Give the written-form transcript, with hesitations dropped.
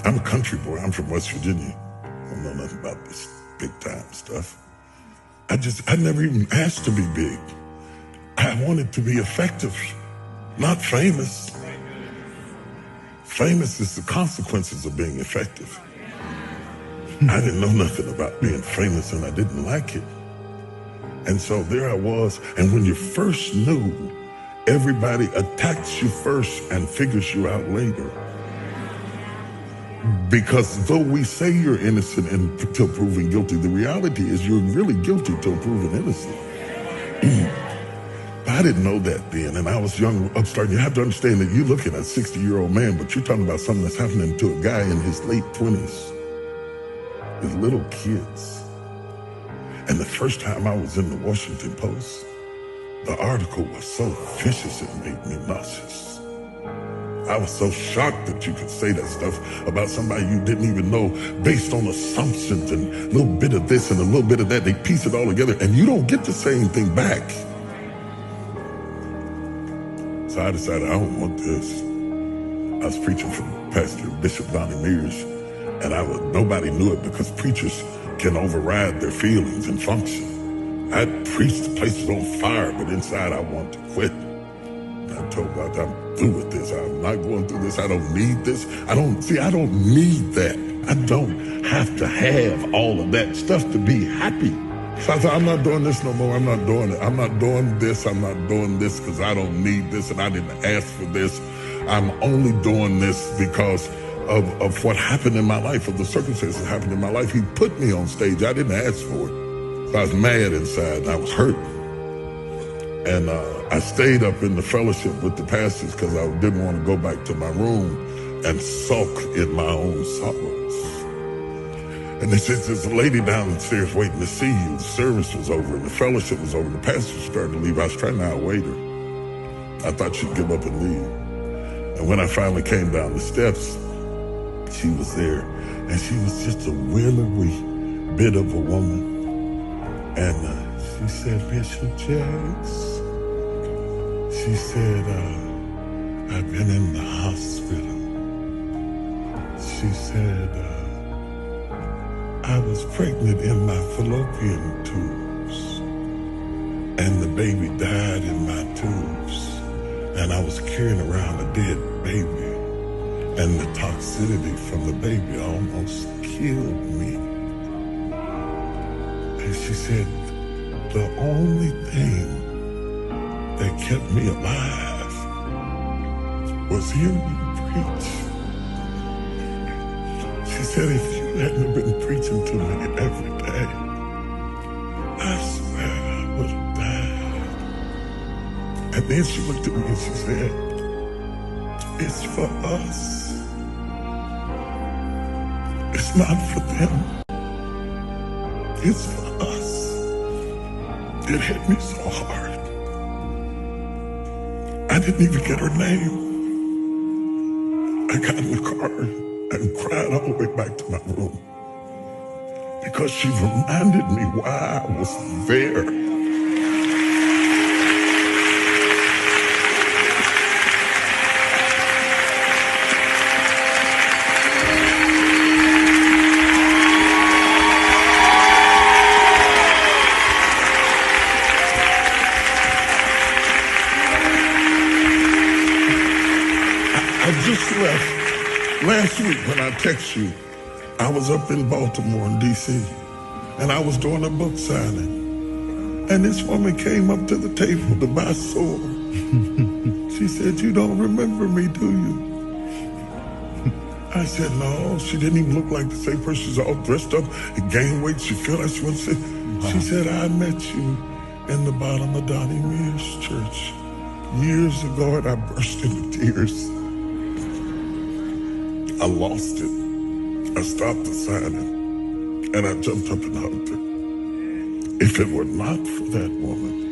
I'm a country boy. I'm from West Virginia. I don't know nothing about this big time stuff. I never even asked to be big. I wanted to be effective, not famous. Famous is the consequences of being effective. I didn't know nothing about being famous, and I didn't like it. And so there I was, and when you first knew, everybody attacks you first and figures you out later. Because though we say you're innocent until proven guilty, the reality is you're really guilty till proven innocent. I didn't know that then, and I was young, upstart. You have to understand that you're looking at a 60-year-old man, but you're talking about something that's happening to a guy in his late 20s, with little kids. And the first time I was in the Washington Post, the article was so vicious it made me nauseous. I was so shocked that you could say that stuff about somebody you didn't even know based on assumptions and a little bit of this and a little bit of that. They piece it all together, and you don't get the same thing back. So I decided I don't want this. I was preaching for Pastor Bishop Donnie Mears, and nobody knew it because preachers can override their feelings and function. I preached, the place was on fire, but inside I want to quit. And I told God, I'm through with this. I'm not going through this. I don't need this. I don't need that. I don't have to have all of that stuff to be happy. So I thought, I'm not doing this no more. I'm not doing it. I'm not doing this. I'm not doing this because I don't need this and I didn't ask for this. I'm only doing this because of what happened in my life, of the circumstances that happened in my life. He put me on stage. I didn't ask for it. So I was mad inside and I was hurt. And I stayed up in the fellowship with the pastors because I didn't want to go back to my room and sulk in my own sorrows. And they said, there's a lady downstairs waiting to see you. The service was over and the fellowship was over. The pastor started to leave. I was trying to outwait her. I thought she'd give up and leave. And when I finally came down the steps, she was there. And she was just a willowy bit of a woman. And she said, Bishop Jakes, she said, I've been in the hospital. She said, I was pregnant in my fallopian tubes, and the baby died in my tubes, and I was carrying around a dead baby, and the toxicity from the baby almost killed me. And she said, the only thing that kept me alive was hearing you preach. She said, if you hadn't been preaching to me every day, I swear I would have died. And then she looked at me and she said, it's for us. It's not for them. It's for us. It hit me so hard. I didn't even get her name. I got in the car and cried all the way back to my room because she reminded me why I was there. I just left. Last week when I text you, I was up in Baltimore in D.C. and I was doing a book signing. And this woman came up to the table to buy sword. She said, you don't remember me, do you? I said, no. She didn't even look like the same person. She's all dressed up and gained weight. She felt like she wanted to say, she said, I met you in the bottom of Donnie Mears Church years ago, and I burst into tears. I lost it. I stopped the signing, and I jumped up and hugged her. If it were not for that woman,